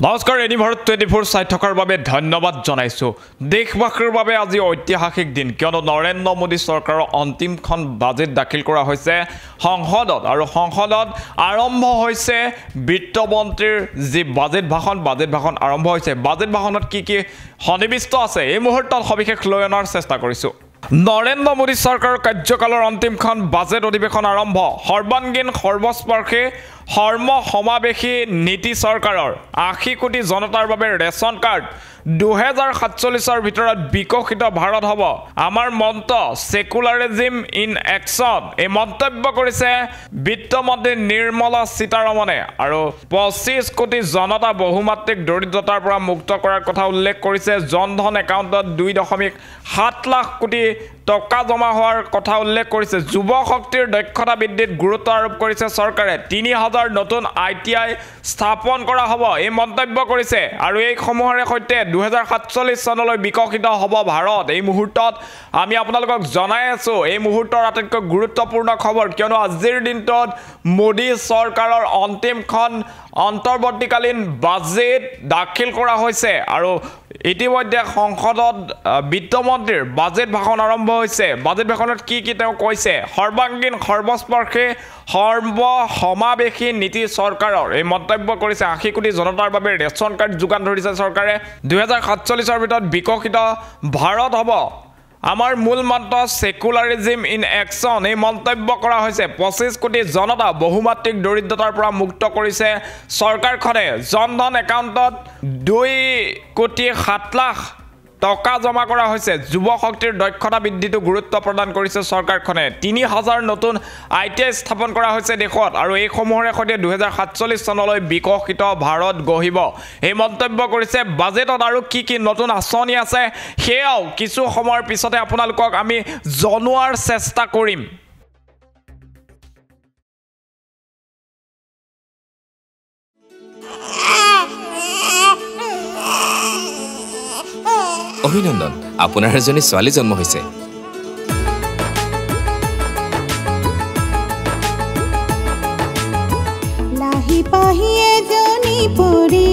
নমস্কাৰ এনি ভাৰত 24 চাই থকাৰ বাবে ধন্যবাদ জনাইছো দেশবাসীৰ বাবে আজি ঐতিহাসিক দিন কিয়নো নৰেন্দ্ৰ মোদী চৰকাৰৰ অন্তিমখন বাজেট দাখিল কৰা হৈছে সংসদত আৰু সংসদত আৰম্ভ হৈছে বিত্ত মন্ত্ৰীৰ যি বাজেট ভাষণ আৰম্ভ হৈছে বাজেট ভাষণত কি সন্নিবিষ্ট আছে এই মুহূৰ্তত সবিশেষ লৈ অনাৰ চেষ্টা কৰিছো নৰেন্দ্ৰ মোদী চৰকাৰৰ কাৰ্যকালৰ অন্তিমখন বাজেট অধিৱেশন আৰম্ভ সৰ্বাংগীন সৰ্বস্পৰ্শী সমাবেশী নীতি চৰকাৰৰ 80 কোটি জনতাৰ বাবে ৰেচন কাৰ্ড 2047 ভিতৰত বিকশিত ভাৰত হ'ব আমাৰ মন্ত্ৰ সেকুলাৰিজম ইন একশন এই মন্তব্য কৰিছে বিত্ত মন্ত্ৰী নিৰ্মলা সীতাৰমণে আৰু 25 কোটি জনতা বহুমাত্ৰিক দৰিদ্ৰতাৰ পৰা মুক্ত কৰাৰ কথা উল্লেখ কৰিছে জনধন একাউণ্টত 2.7 লাখ কোটি টকা জমা হোৱাৰ কথা উল্লেখ কৰিছে যুৱ শক্তিৰ দক্ষতা বৃদ্ধিত গুৰুত্ব আৰোপ কৰিছে চৰকাৰে 3000 নতুন ITI স্থাপন কৰা হ'ব এই মন্তব্য কৰিছে আৰু এই সমূহৰে সৈতে 2047 চনলৈ বিকশিত হ'ব ভাৰত এই মুহূৰ্তত আমি আপোনালোকক জনাই আছো এই মুহূৰ্তৰ আটাইতকৈ গুৰুত্বপূৰ্ণ খবৰ কিয়নো আজিৰ দিনটোত মোদী চৰকাৰৰ অন্তিমখন অন্তৰ্বৰ্তীকালীন বাজেট দাখিল কৰা হৈছে আৰু ইতিমধ্যে সংসদত বিত্ত মন্ত্ৰীৰ বাজেট ভাষণ আৰম্ভ হৈছে বাজেট ভাষণত কি তেওঁ কৈছে সৰ্বাংগীন সৰ্বস্পৰ্শী সমাবেশী নীতি চৰকাৰৰ এই মন্তব্য কৰিছে 80 কোটি জনতাৰ বাবে ৰেচন কাৰ্ড যোগান ধৰিছে চৰকাৰে 2047 ভিতৰত বিকশিত ভাৰত হ'ব আমাৰ মূল মন্ত্ৰ সেকুলাৰিজম ইন একশন এই মন্তব্য কৰা হৈছে 25 কোটি জনতা বহুমাত্ৰিক দৰিদ্ৰতাৰ পৰা মুক্ত কৰিছে চৰকাৰখনে জনধন একাউণ্টত 2.7 লাখ টকা জমা কৰা হৈছে যুৱ শক্তিৰ দক্ষতা বৃদ্ধিটো গুৰুত্ব প্ৰদান কৰিছে চৰকাৰখনে 3000 নতুন ITI স্থাপন কৰা হৈছে দেশত আৰু এই সমূহৰে সৈতে 2047 চনলৈ বিকশিত ভাৰত গঢ়িব এই মন্তব্য কৰিছে বাজেটত আৰু কি নতুন আঁচনি আছে সেয়াও কিছু সময়ৰ পিছতে আপোনালোকক আমি জনোৱাৰ চেষ্টা কৰিম অভিনন্দন আপোনাৰ এজনী ছোৱালী জন্ম হৈছে লাহি পাহি এজনী পৰী